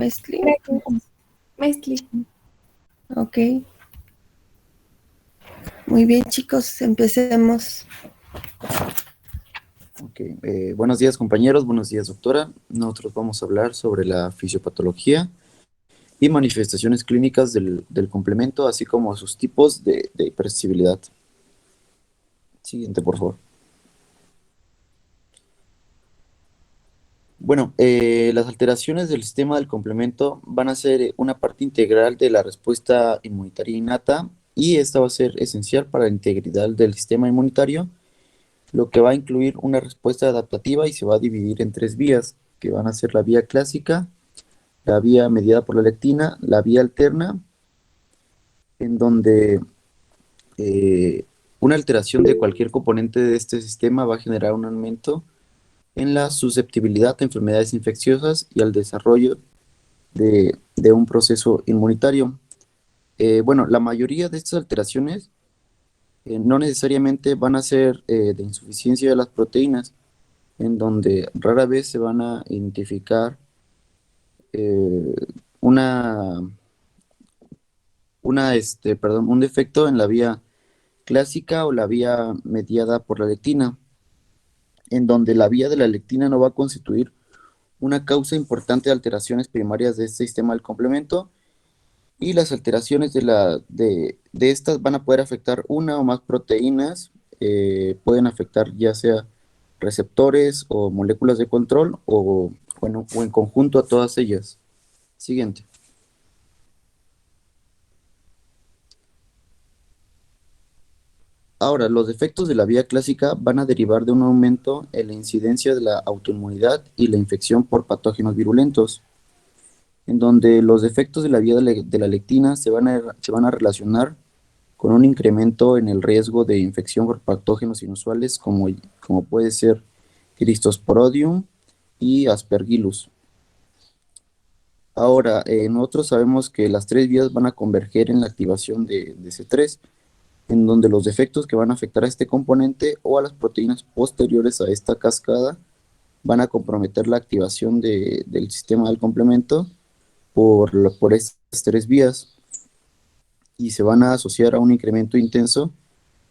Wesley. Mezcli. Ok. Muy bien, chicos, empecemos. Ok, buenos días compañeros, buenos días doctora. Nosotros vamos a hablar sobre la fisiopatología y manifestaciones clínicas del complemento, así como sus tipos de hipersensibilidad. Siguiente, por favor. Bueno, las alteraciones del sistema del complemento van a ser una parte integral de la respuesta inmunitaria innata y esta va a ser esencial para la integridad del sistema inmunitario, lo que va a incluir una respuesta adaptativa y se va a dividir en tres vías, que van a ser la vía clásica, la vía mediada por la lectina, la vía alterna, en donde eh, una alteración de cualquier componente de este sistema va a generar un aumento en la susceptibilidad a enfermedades infecciosas y al desarrollo de un proceso inmunitario. Bueno, la mayoría de estas alteraciones no necesariamente van a ser de insuficiencia de las proteínas, en donde rara vez se van a identificar eh, una, un defecto en la vía clásica o la vía mediada por la lectina, en donde la vía de la lectina no va a constituir una causa importante de alteraciones primarias de este sistema del complemento y las alteraciones de estas van a poder afectar una o más proteínas, pueden afectar ya sea receptores o moléculas de control o, bueno, o en conjunto a todas ellas. Siguiente. Ahora, los defectos de la vía clásica van a derivar de un aumento en la incidencia de la autoinmunidad y la infección por patógenos virulentos, en donde los defectos de la vía de la lectina se van a relacionar con un incremento en el riesgo de infección por patógenos inusuales como puede ser Cristosporidium y Aspergillus. Ahora, nosotros sabemos que las tres vías van a converger en la activación de C3, en donde los defectos que van a afectar a este componente o a las proteínas posteriores a esta cascada van a comprometer la activación del sistema del complemento por estas tres vías y se van a asociar a un incremento intenso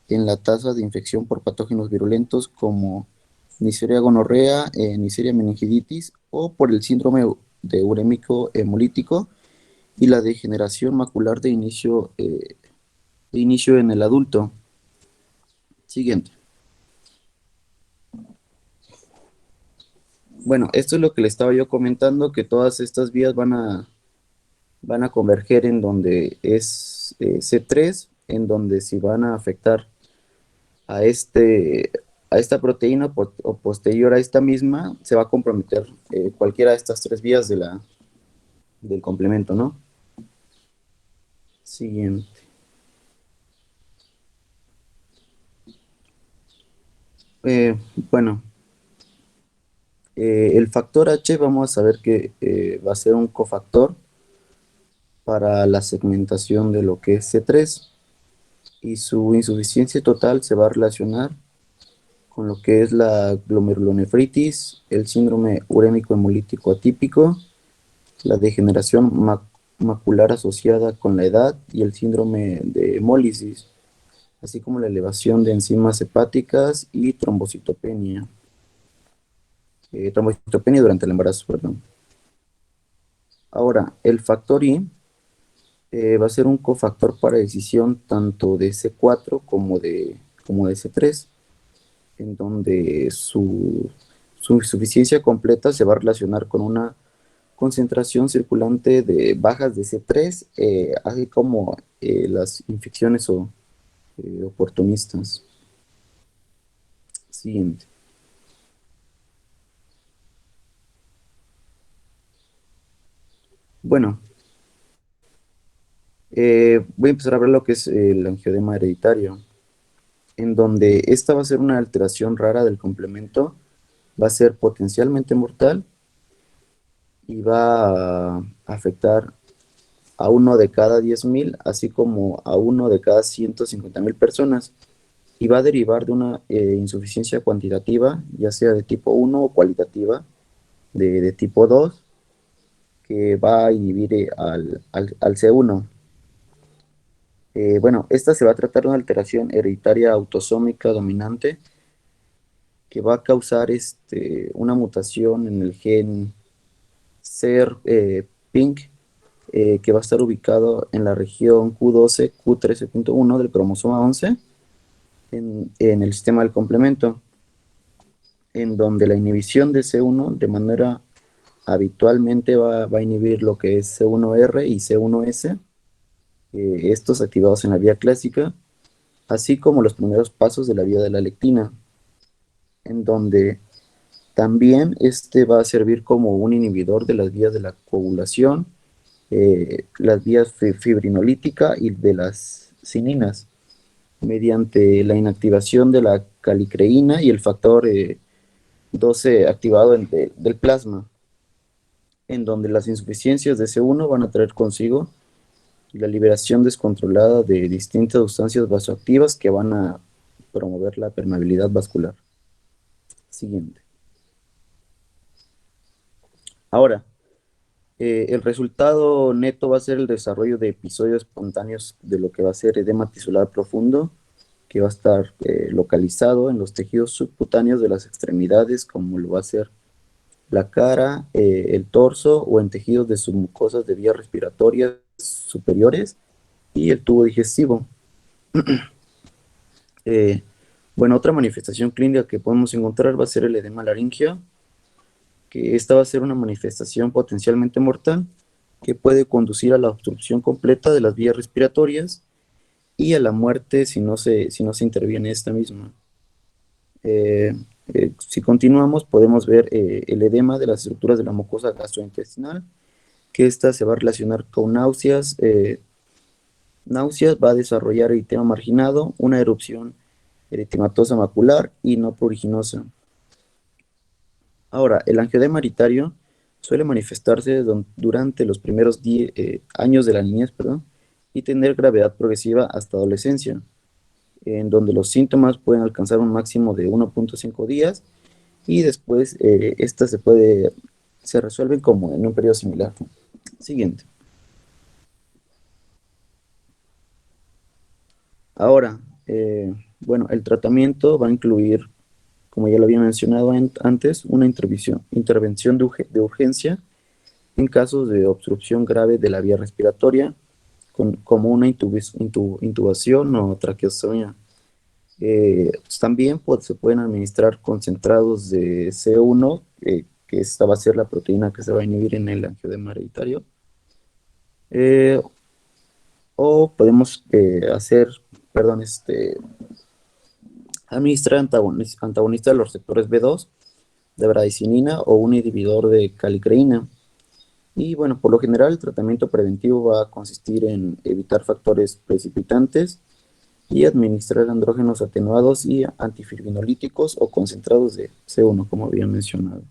en la tasa de infección por patógenos virulentos como Neisseria gonorrea, Neisseria meningitis o por el síndrome de urémico hemolítico y la degeneración macular de inicio en el adulto. Siguiente. Bueno, esto es lo que le estaba yo comentando, que todas estas vías van a converger en donde es C3, en donde si van a afectar a, a esta proteína o posterior a esta misma, se va a comprometer cualquiera de estas tres vías del complemento, ¿no? Siguiente. Bueno, el factor H vamos a ver que va a ser un cofactor para la segmentación de lo que es C3 y su insuficiencia total se va a relacionar con lo que es la glomerulonefritis, el síndrome urémico hemolítico atípico, la degeneración macular asociada con la edad y el síndrome de hemólisis, así como la elevación de enzimas hepáticas y trombocitopenia durante el embarazo, perdón. Ahora, el factor I va a ser un cofactor para decisión tanto de C4 como de C3, en donde su insuficiencia completa se va a relacionar con una concentración circulante de bajas de C3, así como las infecciones oportunistas. Siguiente. Bueno, voy a empezar a ver lo que es el angioedema hereditario, en donde esta va a ser una alteración rara del complemento, va a ser potencialmente mortal y va a afectar a uno de cada 10.000, así como a uno de cada 150.000 personas, y va a derivar de una insuficiencia cuantitativa, ya sea de tipo 1 o cualitativa, de tipo 2, que va a inhibir al C1. Bueno, esta se va a tratar de una alteración hereditaria autosómica dominante que va a causar una mutación en el gen SER-PINK, que va a estar ubicado en la región Q12, Q13.1 del cromosoma 11 en el sistema del complemento, en donde la inhibición de C1 de manera habitualmente va a inhibir lo que es C1R y C1S, estos activados en la vía clásica, así como los primeros pasos de la vía de la lectina, en donde también este va a servir como un inhibidor de las vías de la coagulación, las vías fibrinolítica y de las cininas, mediante la inactivación de la calicreína y el factor 12 activado del plasma, en donde las insuficiencias de C1 van a traer consigo la liberación descontrolada de distintas sustancias vasoactivas que van a promover la permeabilidad vascular. Siguiente. Ahora, el resultado neto va a ser el desarrollo de episodios espontáneos de lo que va a ser edema tisular profundo, que va a estar localizado en los tejidos subcutáneos de las extremidades, como lo va a ser la cara, el torso o en tejidos de submucosas de vías respiratorias superiores y el tubo digestivo. Eh, bueno, otra manifestación clínica que podemos encontrar va a ser el edema laringio, que esta va a ser una manifestación potencialmente mortal que puede conducir a la obstrucción completa de las vías respiratorias y a la muerte si no se interviene esta misma. Eh, si continuamos, podemos ver el edema de las estructuras de la mucosa gastrointestinal, que esta se va a relacionar con náuseas. Náuseas va a desarrollar eritema marginado, una erupción eritematosa macular y no pruriginosa. Ahora, el angioedema hereditario suele manifestarse durante los primeros años de la niñez, perdón, y tener gravedad progresiva hasta adolescencia, en donde los síntomas pueden alcanzar un máximo de 1.5 días y después estas se resuelven como en un periodo similar. Siguiente. Ahora, bueno, el tratamiento va a incluir, como ya lo había mencionado antes, una intervención de urgencia en casos de obstrucción grave de la vía respiratoria, como una intubación o traqueostomía. También se pueden administrar concentrados de C1, que esta va a ser la proteína que se va a inhibir en el angioedema hereditario. O podemos perdón, administrar antagonistas de los receptores B2, de bradicinina o un inhibidor de calicreína. Y bueno, por lo general el tratamiento preventivo va a consistir en evitar factores precipitantes y administrar andrógenos atenuados y antifibrinolytíticos o concentrados de C1, como había mencionado.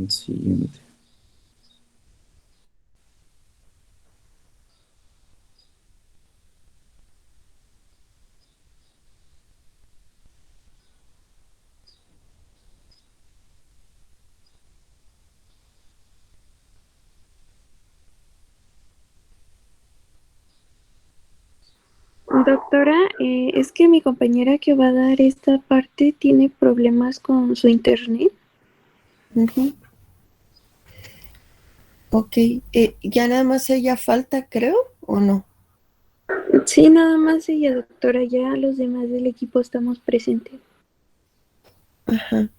Siguiente. Doctora, es que mi compañera que va a dar esta parte tiene problemas con su internet. Ujú. Ok, ya nada más ella falta, creo, ¿o no? Sí, nada más ella, doctora, ya los demás del equipo estamos presentes. Ajá.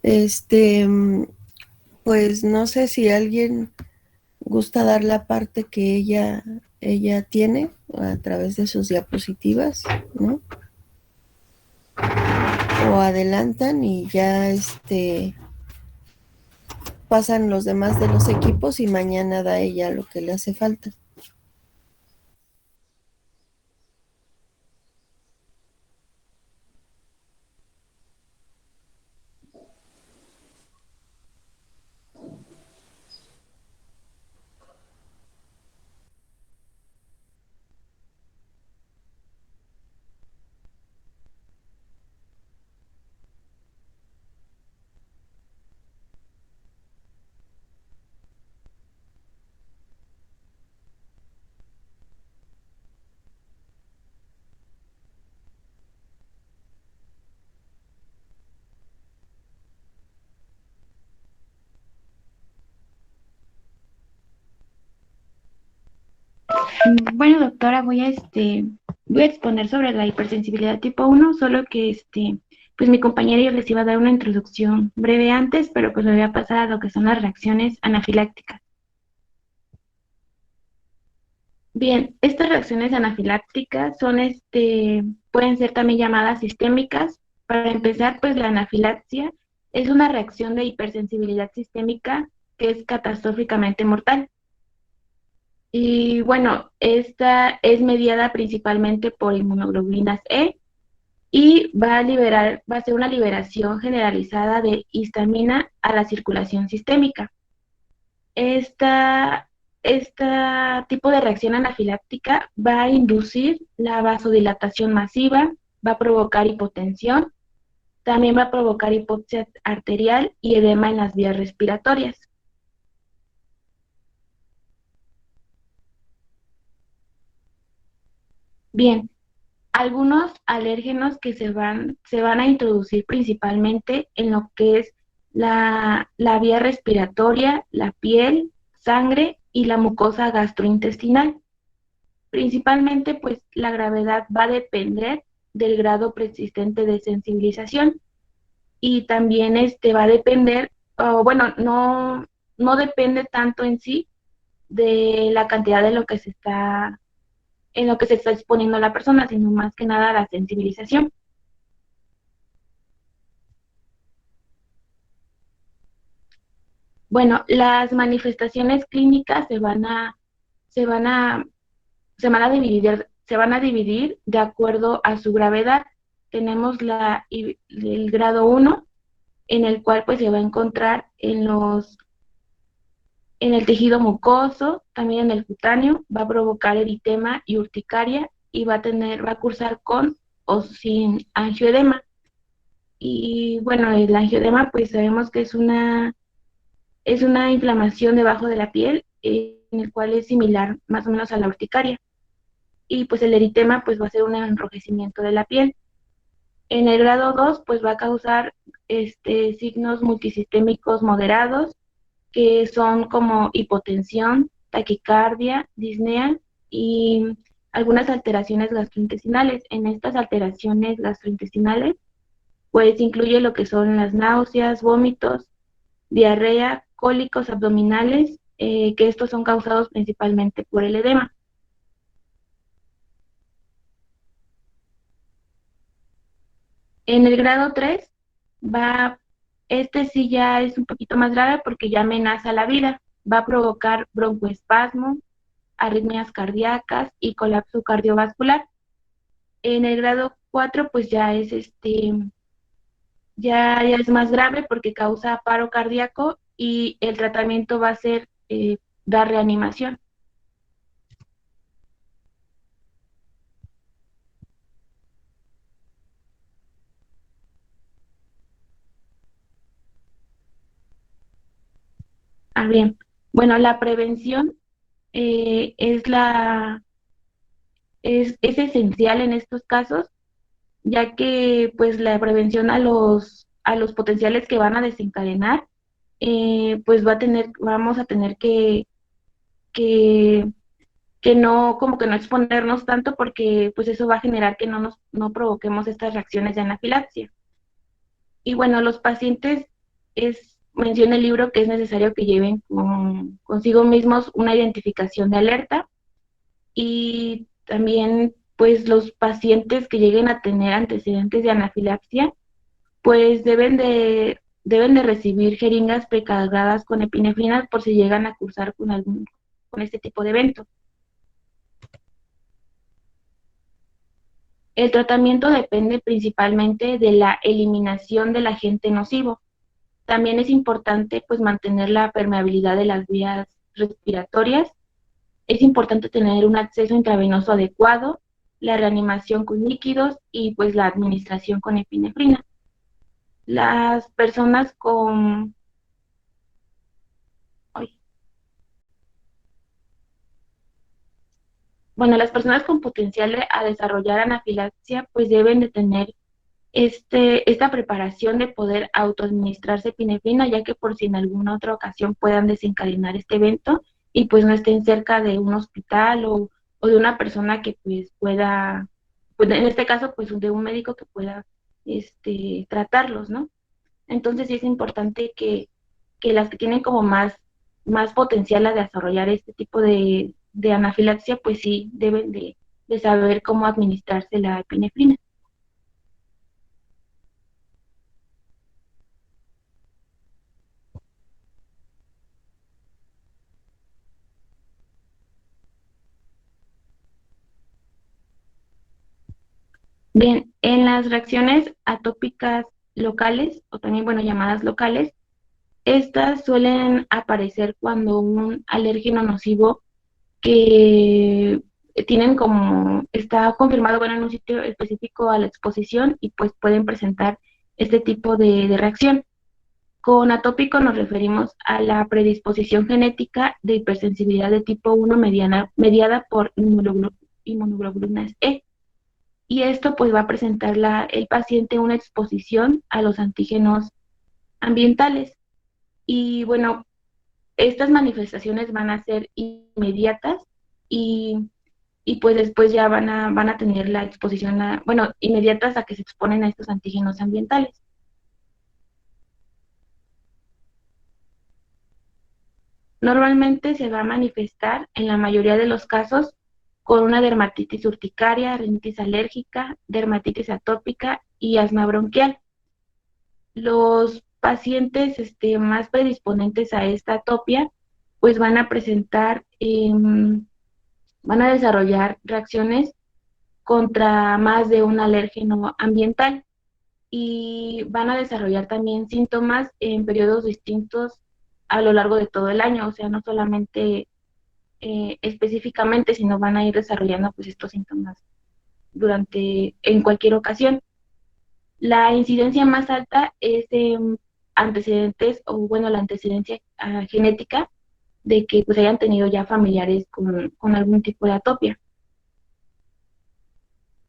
Este, pues no sé si alguien gusta dar la parte que ella tiene a través de sus diapositivas, ¿no? O adelantan y ya pasan los demás de los equipos y mañana da ella lo que le hace falta. Bueno, doctora, voy a exponer sobre la hipersensibilidad tipo 1, solo que pues mi compañera ya les iba a dar una introducción breve antes, pero pues me voy a pasar a lo que son las reacciones anafilácticas. Bien, estas reacciones anafilácticas pueden ser también llamadas sistémicas. Para empezar, pues la anafilaxia es una reacción de hipersensibilidad sistémica que es catastróficamente mortal. Y bueno, esta es mediada principalmente por inmunoglobulinas E y va a ser una liberación generalizada de histamina a la circulación sistémica. Esta, este tipo de reacción anafiláctica va a inducir la vasodilatación masiva, va a provocar hipotensión, también va a provocar hipoxia arterial y edema en las vías respiratorias. Bien, algunos alérgenos que se van a introducir principalmente en lo que es la vía respiratoria, la piel, sangre y la mucosa gastrointestinal. Principalmente, pues la gravedad va a depender del grado persistente de sensibilización y también va a depender, o bueno, no depende tanto en sí de la cantidad de lo que se está en lo que se está exponiendo la persona, sino más que nada la sensibilización. Bueno, las manifestaciones clínicas se van a, se van a dividir de acuerdo a su gravedad. Tenemos el grado 1, en el cual pues se va a encontrar en el tejido mucoso, también en el cutáneo, va a provocar eritema y urticaria y va a cursar con o sin angioedema. Y bueno, el angioedema pues sabemos que es una inflamación debajo de la piel, en el cual es similar más o menos a la urticaria. Y pues el eritema pues va a ser un enrojecimiento de la piel. En el grado 2 pues va a causar signos multisistémicos moderados, que son como hipotensión, taquicardia, disnea y algunas alteraciones gastrointestinales. En estas alteraciones gastrointestinales pues incluye lo que son las náuseas, vómitos, diarrea, cólicos abdominales, que estos son causados principalmente por el edema. En el grado 3 va, sí ya es un poquito más grave porque ya amenaza la vida. Va a provocar broncoespasmo, arritmias cardíacas y colapso cardiovascular. En el grado 4 pues ya es más grave porque causa paro cardíaco y el tratamiento va a ser dar reanimación. Ah, bien. Bueno, la prevención eh, es, la, es esencial en estos casos, ya que pues la prevención a los potenciales que van a desencadenar, pues vamos a tener que, que no, como que no exponernos tanto porque pues eso va a generar que no provoquemos estas reacciones de anafilaxia. Y bueno, los pacientes menciona el libro que es necesario que lleven consigo mismos una identificación de alerta y también pues los pacientes que lleguen a tener antecedentes de anafilaxia pues deben de recibir jeringas precargadas con epinefrina por si llegan a cursar con este tipo de evento. El tratamiento depende principalmente de la eliminación del agente nocivo. También es importante pues mantener la permeabilidad de las vías respiratorias. Es importante tener un acceso intravenoso adecuado, la reanimación con líquidos y pues la administración con epinefrina. Las personas con ay, bueno, las personas con potencial a desarrollar anafilaxia pues deben de tener esta preparación de poder autoadministrarse epinefrina, ya que por si en alguna otra ocasión puedan desencadenar este evento y pues no estén cerca de un hospital o de una persona que pues pueda, pues en este caso pues de un médico que pueda tratarlos, ¿no? Entonces sí es importante que las que tienen como más potencial a desarrollar este tipo de anafilaxia, pues sí deben de saber cómo administrarse la epinefrina. Bien, en las reacciones atópicas locales, o también, bueno, llamadas locales, estas suelen aparecer cuando un alérgeno nocivo que tienen como, está confirmado, bueno, en un sitio específico a la exposición y pues pueden presentar este tipo de reacción. Con atópico nos referimos a la predisposición genética de hipersensibilidad de tipo 1 mediada por inmunoglobulinas E. Y esto pues va a presentar el paciente una exposición a los antígenos ambientales. Y bueno, estas manifestaciones van a ser inmediatas y, y pues después ya van a tener la exposición, bueno, inmediatas a que se exponen a estos antígenos ambientales. Normalmente se va a manifestar en la mayoría de los casos con una dermatitis urticaria, rinitis alérgica, dermatitis atópica y asma bronquial. Los pacientes más predisponentes a esta atopia, pues van a presentar, van a desarrollar reacciones contra más de un alérgeno ambiental y van a desarrollar también síntomas en periodos distintos a lo largo de todo el año, o sea, no solamente específicamente, sino van a ir desarrollando pues estos síntomas en cualquier ocasión. La incidencia más alta es antecedentes, o bueno, la antecedencia genética de que pues hayan tenido ya familiares con algún tipo de atopia.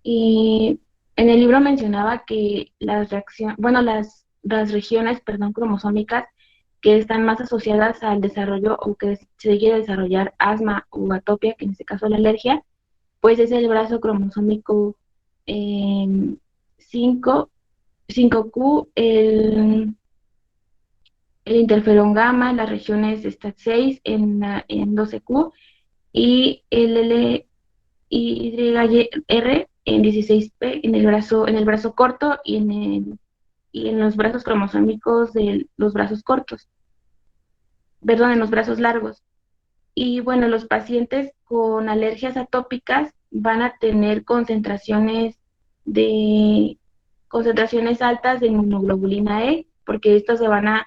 Y en el libro mencionaba que las reacciones, bueno, las regiones, perdón, cromosómicas que están más asociadas al desarrollo o que se quiere desarrollar asma o atopia, que en este caso la alergia, pues es el brazo cromosómico 5, 5Q, el interferón gamma, las regiones STAT6 en 12Q y el LYR en 16P en el brazo corto y en los brazos cromosómicos de los brazos cortos, perdón, en los brazos largos. Y bueno, los pacientes con alergias atópicas van a tener concentraciones altas de inmunoglobulina E, porque esas van a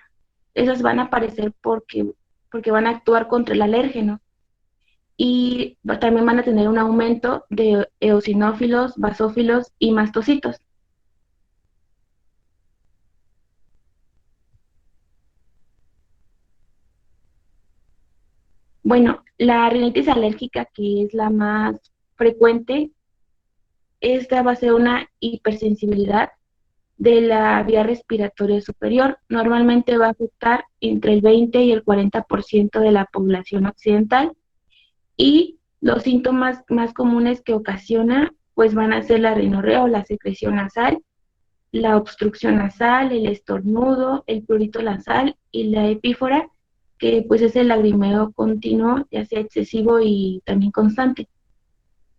aparecer porque van a actuar contra el alérgeno. Y también van a tener un aumento de eosinófilos, basófilos y mastocitos. Bueno, la rinitis alérgica, que es la más frecuente, esta va a ser una hipersensibilidad de la vía respiratoria superior. Normalmente va a afectar entre el 20 y el 40% de la población occidental y los síntomas más comunes que ocasiona pues van a ser la rinorrea o la secreción nasal, la obstrucción nasal, el estornudo, el prurito nasal y la epífora, que pues es el lagrimeo continuo, ya sea excesivo y también constante.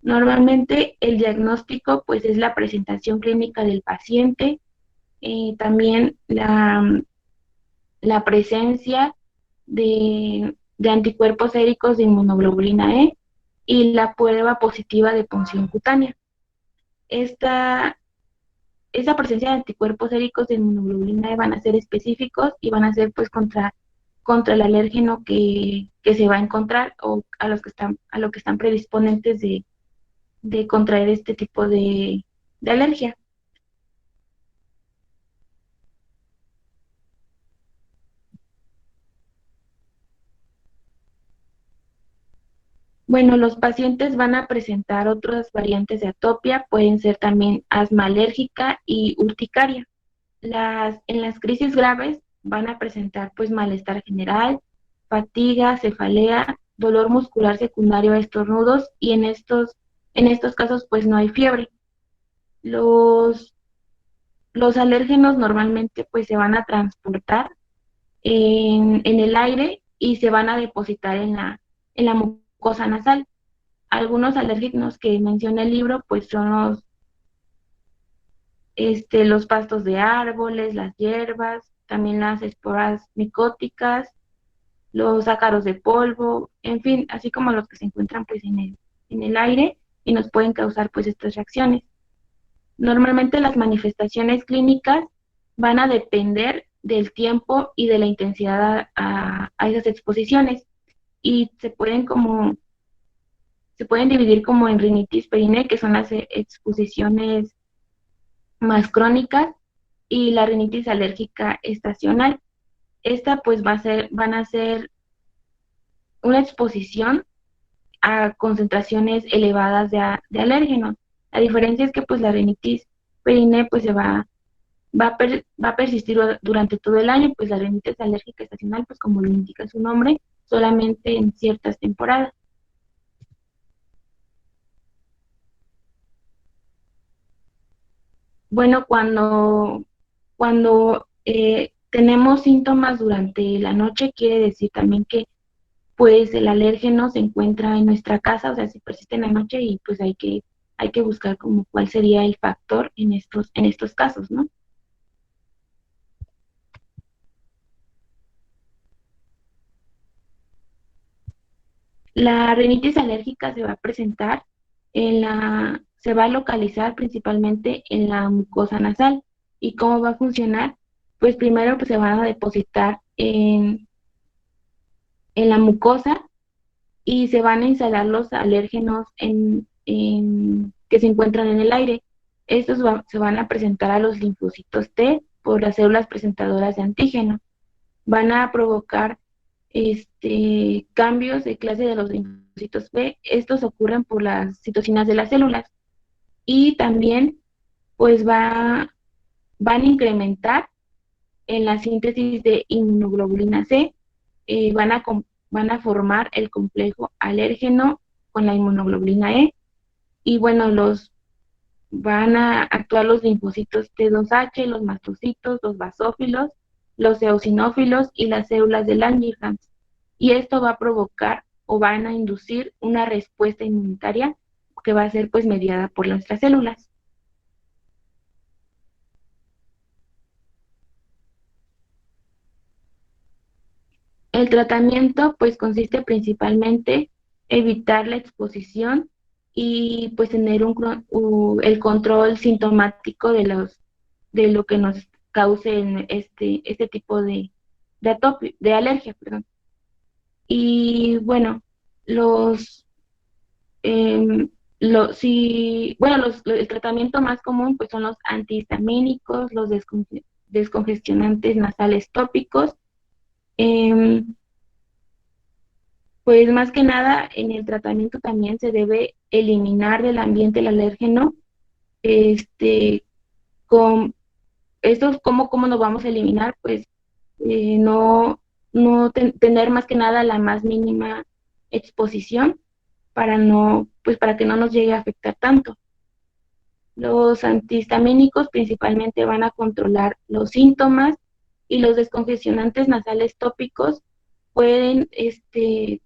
Normalmente el diagnóstico pues es la presentación clínica del paciente, también la presencia de anticuerpos séricos de inmunoglobulina E y la prueba positiva de punción cutánea. Esa presencia de anticuerpos séricos de inmunoglobulina E van a ser específicos y van a ser pues contra el alérgeno que se va a encontrar o a lo que están predisponentes de contraer este tipo de alergia. Bueno, los pacientes van a presentar otras variantes de atopia, pueden ser también asma alérgica y urticaria. En las crisis graves van a presentar pues malestar general, fatiga, cefalea dolor muscular secundario a estornudos y en estos casos pues no hay fiebre. Los, los alérgenos normalmente pues se van a transportar en el aire y se van a depositar en la mucosa nasal. Algunos alérgenos que menciona el libro pues son los pastos de árboles, las hierbas, también las esporas micóticas, los ácaros de polvo, en fin, así como los que se encuentran pues en el aire y nos pueden causar pues estas reacciones. Normalmente las manifestaciones clínicas van a depender del tiempo y de la intensidad a esas exposiciones y se pueden dividir como en rinitis perine, que son las exposiciones más crónicas, y la rinitis alérgica estacional. Esta pues van a ser una exposición a concentraciones elevadas de alérgenos. La diferencia es que pues la rinitis perine pues va a persistir durante todo el año, pues la rinitis alérgica estacional, pues como lo indica su nombre, solamente en ciertas temporadas. Bueno, cuando tenemos síntomas durante la noche, quiere decir también que pues el alérgeno se encuentra en nuestra casa, o sea, si persiste en la noche y pues hay que buscar como cuál sería el factor en estos casos, ¿no? La rinitis alérgica se va a presentar se va a localizar principalmente en la mucosa nasal. ¿Y cómo va a funcionar? Pues primero pues, se van a depositar en la mucosa y se van a instalar los alérgenos que se encuentran en el aire. Estos se van a presentar a los linfocitos T por las células presentadoras de antígeno. Van a provocar cambios de clase de los linfocitos B. Estos ocurren por las citocinas de las células. Y también pues van a incrementar en la síntesis de inmunoglobulina C, van a formar el complejo alérgeno con la inmunoglobulina E, y bueno, van a actuar los linfocitos T2H, los mastocitos, los basófilos, los eosinófilos y las células de Langerhans. Y esto va a provocar o van a inducir una respuesta inmunitaria que va a ser pues mediada por nuestras células. El tratamiento pues consiste principalmente evitar la exposición y pues tener el control sintomático de lo que nos cause este tipo de alergia, perdón. Y bueno, em, el tratamiento más común pues son los antihistamínicos, los descongestionantes nasales tópicos. Pues más que nada en el tratamiento también se debe eliminar del ambiente el alérgeno. Con esto, ¿cómo nos vamos a eliminar? Pues tener más que nada la más mínima exposición para que no nos llegue a afectar tanto. Los antihistamínicos principalmente van a controlar los síntomas y los descongestionantes nasales tópicos pueden, en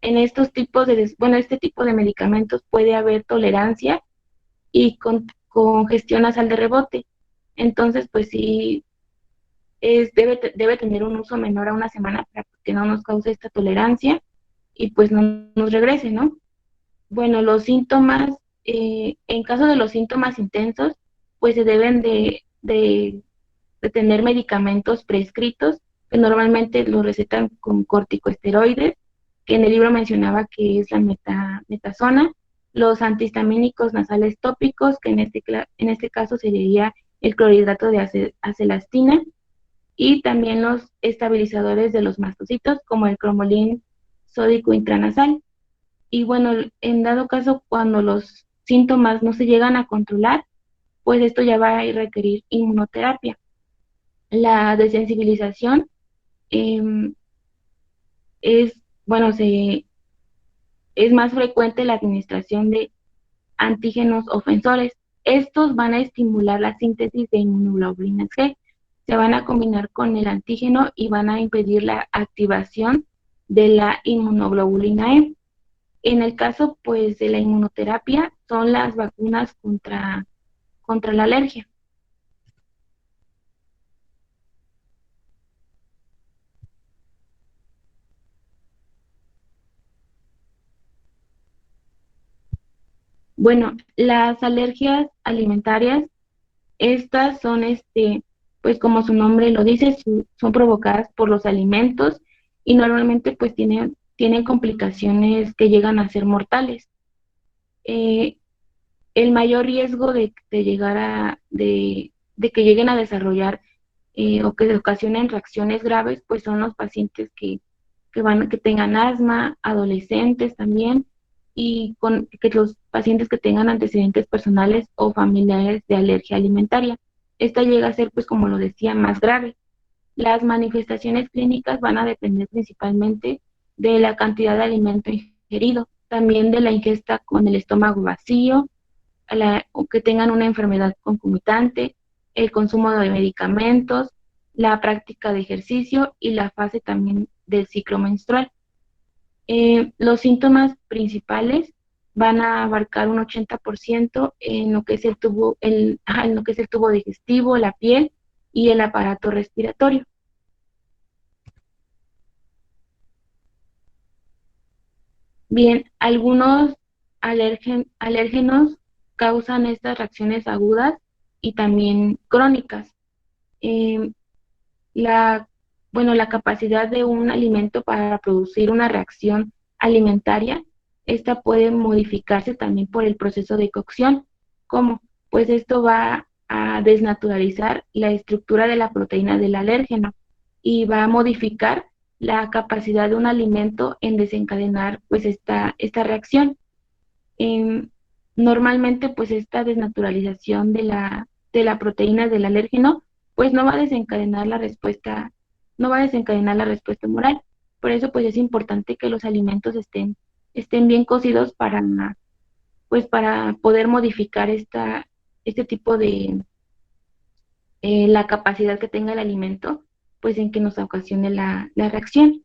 estos tipos este tipo de medicamentos puede haber tolerancia y congestión nasal de rebote. Entonces, pues sí, debe tener un uso menor a una semana para que no nos cause esta tolerancia y pues no nos regrese, ¿no? Bueno, los síntomas, en caso de los síntomas intensos, pues se deben de tener medicamentos prescritos, que normalmente los recetan con corticosteroides, que en el libro mencionaba que es la metasona, los antihistamínicos nasales tópicos, que en este caso sería el clorhidrato de acelastina, y también los estabilizadores de los mastocitos, como el cromolín sódico intranasal. Y bueno, en dado caso, cuando los síntomas no se llegan a controlar, pues esto ya va a requerir inmunoterapia. La desensibilización es bueno, es más frecuente la administración de antígenos ofensores. Estos van a estimular la síntesis de inmunoglobulinas G, se van a combinar con el antígeno y van a impedir la activación de la inmunoglobulina E. En el caso, pues, de la inmunoterapia, son las vacunas contra la alergia. Bueno, las alergias alimentarias, estas son, pues como su nombre lo dice, son provocadas por los alimentos y normalmente pues tienen complicaciones que llegan a ser mortales. Eh, el mayor riesgo de que lleguen a desarrollar o que ocasionen reacciones graves, pues son los pacientes que tengan asma, adolescentes también, y que los pacientes que tengan antecedentes personales o familiares de alergia alimentaria. Esta llega a ser, pues como lo decía, más grave. Las manifestaciones clínicas van a depender principalmente de la cantidad de alimento ingerido, también de la ingesta con el estómago vacío, o que tengan una enfermedad concomitante, el consumo de medicamentos, la práctica de ejercicio y la fase también del ciclo menstrual. Los síntomas principales van a abarcar un 80% en lo que es en lo que es el tubo digestivo, la piel y el aparato respiratorio. Bien, algunos alérgenos causan estas reacciones agudas y también crónicas. Eh, la, la capacidad de un alimento para producir una reacción alimentaria, esta puede modificarse también por el proceso de cocción. ¿Cómo? Pues esto va a desnaturalizar la estructura de la proteína del alérgeno y va a modificar la capacidad de un alimento en desencadenar pues esta reacción. Eh, Normalmente pues esta desnaturalización de la proteína del alérgeno pues no va a desencadenar la respuesta, no va a desencadenar la respuesta humoral. Por eso pues es importante que los alimentos estén bien cocidos para poder modificar este tipo de la capacidad que tenga el alimento pues en que nos ocasione la reacción.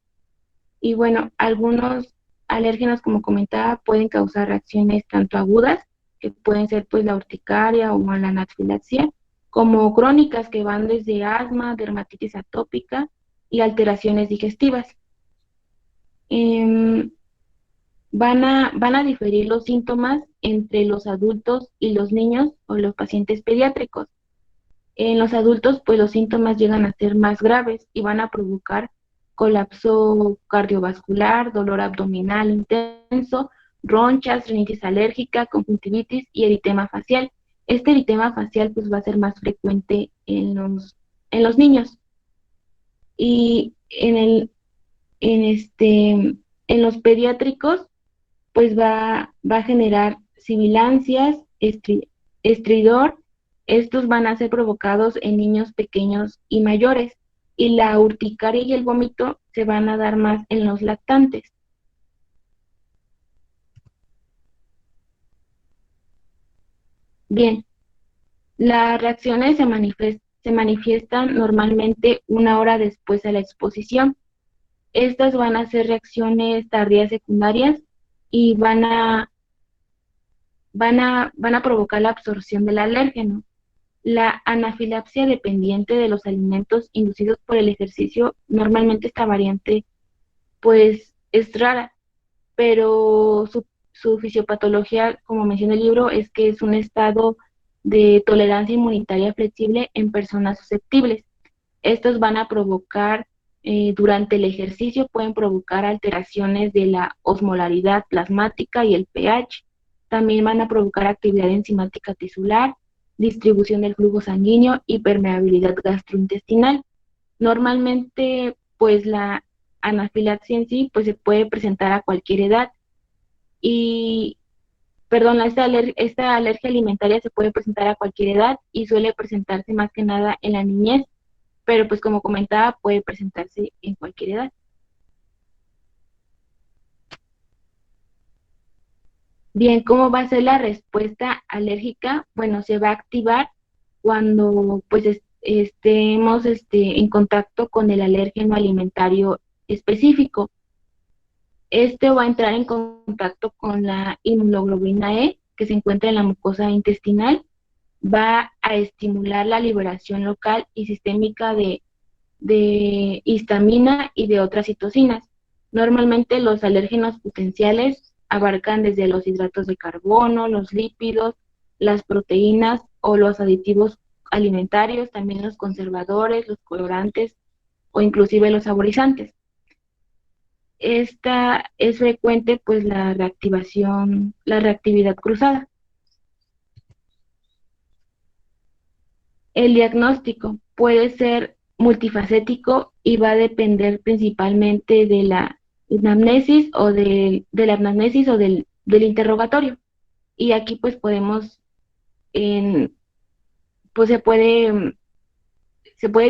Y bueno, algunos alérgenos, como comentaba, pueden causar reacciones tanto agudas, que pueden ser pues la urticaria o la anafilaxia, como crónicas que van desde asma, dermatitis atópica y alteraciones digestivas. Em, van a diferir los síntomas entre los adultos y los niños o los pacientes pediátricos. En los adultos, pues los síntomas llegan a ser más graves y van a provocar colapso cardiovascular, dolor abdominal intenso, ronchas, rinitis alérgica, conjuntivitis y eritema facial. Este eritema facial pues va a ser más frecuente en los niños. Y en los pediátricos pues va a generar sibilancias, estridor. Estos van a ser provocados en niños pequeños y mayores, y la urticaria y el vómito se van a dar más en los lactantes. Bien, las reacciones se manifiestan normalmente una hora después de la exposición. Estas van a ser reacciones tardías secundarias y van a provocar la absorción del alérgeno. La anafilaxia dependiente de los alimentos inducidos por el ejercicio, normalmente esta variante pues es rara, pero su fisiopatología, como menciona el libro, es que es un estado de tolerancia inmunitaria flexible en personas susceptibles. Estos van a provocar, durante el ejercicio, pueden provocar alteraciones de la osmolaridad plasmática y el pH. También van a provocar actividad enzimática tisular, distribución del flujo sanguíneo y permeabilidad gastrointestinal. Normalmente, pues la anafilaxia en sí, pues se puede presentar a cualquier edad y, perdón, esta alergia alimentaria se puede presentar a cualquier edad y suele presentarse más que nada en la niñez, pero pues como comentaba, puede presentarse en cualquier edad. Bien, ¿cómo va a ser la respuesta alérgica? Bueno, se va a activar cuando pues estemos en contacto con el alérgeno alimentario específico. Este va a entrar en contacto con la inmunoglobulina E, que se encuentra en la mucosa intestinal, va a estimular la liberación local y sistémica de histamina y de otras citocinas. Normalmente los alérgenos potenciales abarcan desde los hidratos de carbono, los lípidos, las proteínas o los aditivos alimentarios, también los conservadores, los colorantes o inclusive los saborizantes. Esta es frecuente pues la reactividad cruzada. El diagnóstico puede ser multifacético y va a depender principalmente de la anamnesis o del interrogatorio. Y aquí pues pues se puede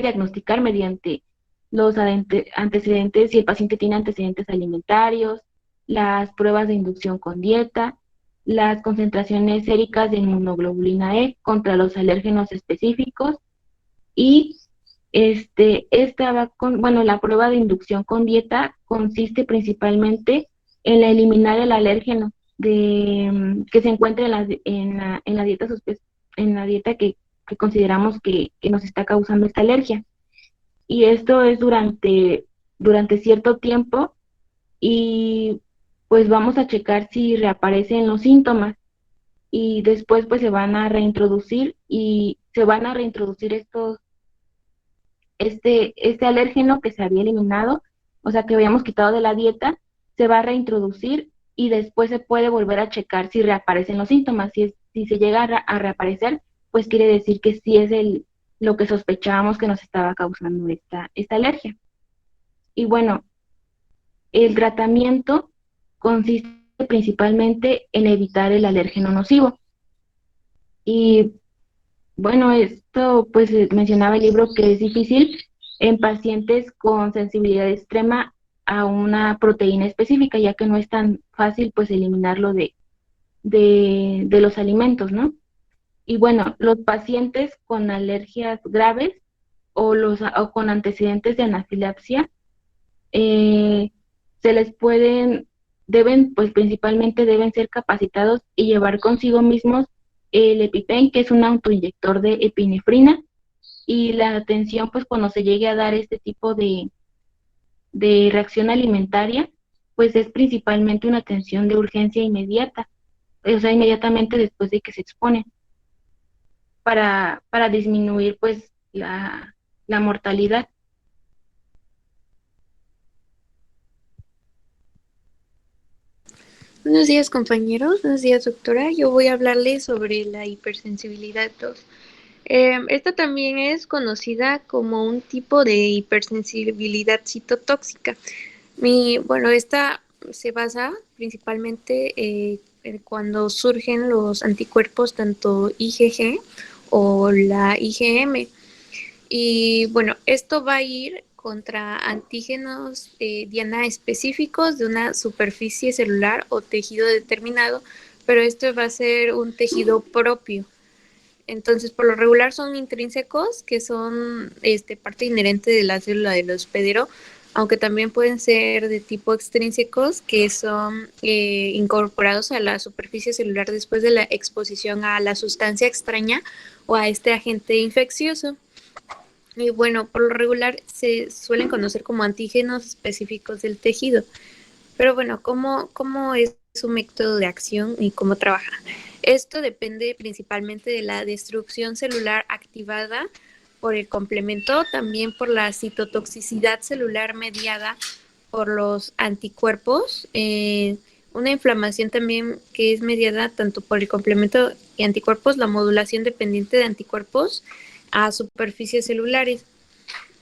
diagnosticar mediante los antecedentes, si el paciente tiene antecedentes alimentarios, las pruebas de inducción con dieta, las concentraciones séricas de inmunoglobulina E contra los alérgenos específicos y la prueba de inducción con dieta consiste principalmente en eliminar el alérgeno que se encuentra en la dieta que consideramos que nos está causando esta alergia. Y esto es durante cierto tiempo y pues vamos a checar si reaparecen los síntomas y después pues se van a reintroducir este alérgeno que se había eliminado, o sea que habíamos quitado de la dieta, se va a reintroducir y después se puede volver a checar si reaparecen los síntomas. Si se llega a reaparecer, pues quiere decir que sí es lo que sospechábamos que nos estaba causando esta alergia. Y bueno, el tratamiento consiste principalmente en evitar el alérgeno nocivo. Y bueno, esto pues mencionaba el libro que es difícil en pacientes con sensibilidad extrema a una proteína específica, ya que no es tan fácil pues eliminarlo de los alimentos, ¿no? Y bueno, los pacientes con alergias graves o con antecedentes de anafilaxia, eh, se les pues principalmente deben ser capacitados y llevar consigo mismos el EpiPen, que es un autoinyector de epinefrina, y la atención, pues cuando se llegue a dar este tipo de reacción alimentaria, pues es principalmente una atención de urgencia inmediata, o sea, inmediatamente después de que se expone, para disminuir pues la mortalidad. Buenos días, compañeros. Buenos días, doctora. Yo voy a hablarles sobre la hipersensibilidad 2. Esta también es conocida como un tipo de hipersensibilidad citotóxica. Esta se basa principalmente en cuando surgen los anticuerpos tanto IgG o la IgM. Y bueno, esto va a ir contra antígenos diana específicos de una superficie celular o tejido determinado, pero esto va a ser un tejido propio. Entonces, por lo regular son intrínsecos, que son parte inherente de la célula del hospedero, aunque también pueden ser de tipo extrínsecos, que son incorporados a la superficie celular después de la exposición a la sustancia extraña o a este agente infeccioso. Y bueno, por lo regular se suelen conocer como antígenos específicos del tejido. Pero bueno, ¿cómo es su método de acción y cómo trabaja? Esto depende principalmente de la destrucción celular activada por el complemento, también por la citotoxicidad celular mediada por los anticuerpos, una inflamación también que es mediada tanto por el complemento y anticuerpos, la modulación dependiente de anticuerpos a superficies celulares.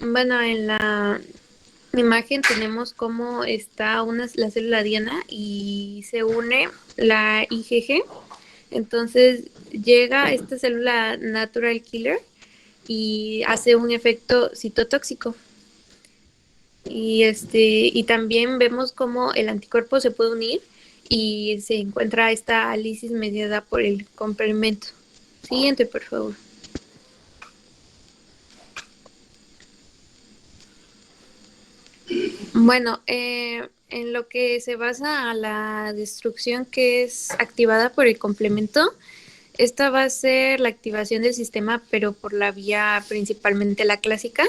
Bueno, en la imagen tenemos cómo está la célula diana y se une la IgG. Entonces llega esta célula natural killer y hace un efecto citotóxico. Y también vemos cómo el anticuerpo se puede unir y se encuentra esta lisis mediada por el complemento. Siguiente, por favor. Bueno, en lo que se basa a la destrucción que es activada por el complemento, esta va a ser la activación del sistema, pero por la vía principalmente la clásica,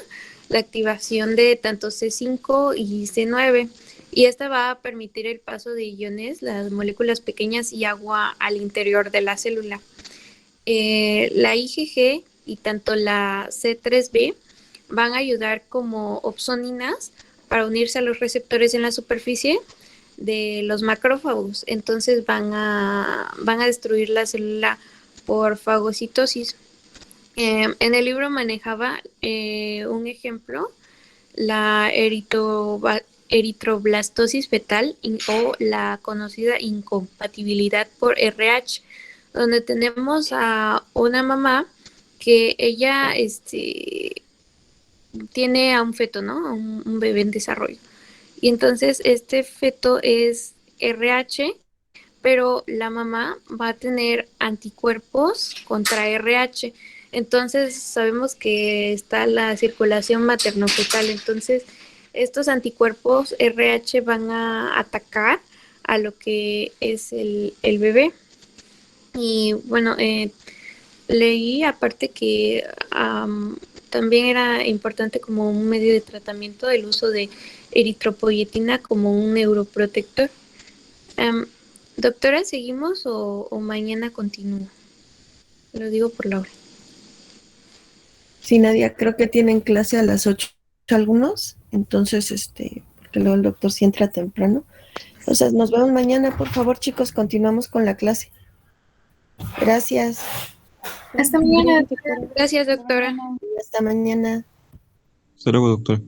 la activación de tanto C5 y C9. Y esta va a permitir el paso de iones, las moléculas pequeñas y agua al interior de la célula. La IgG y tanto la C3b van a ayudar como opsoninas para unirse a los receptores en la superficie de los macrófagos. Entonces van a destruir la célula por fagocitosis. En el libro manejaba un ejemplo, la eritroblastosis fetal o la conocida incompatibilidad por RH, donde tenemos a una mamá que ella tiene a un feto, ¿no? Un bebé en desarrollo. Y entonces este feto es RH, pero la mamá va a tener anticuerpos contra RH. Entonces sabemos que está la circulación materno-fetal. Entonces estos anticuerpos RH van a atacar a lo que es el bebé. Y bueno, leí aparte que también era importante como un medio de tratamiento el uso de eritropoyetina como un neuroprotector. Doctora, ¿seguimos o mañana continúo? Lo digo por la hora. Sí, Nadia, creo que tienen clase a las 8 algunos, entonces, porque luego el doctor sí entra temprano. Entonces, nos vemos mañana, por favor, chicos, continuamos con la clase. Gracias. Hasta mañana, doctora. Gracias, doctora. Hasta mañana. Hasta luego, doctor.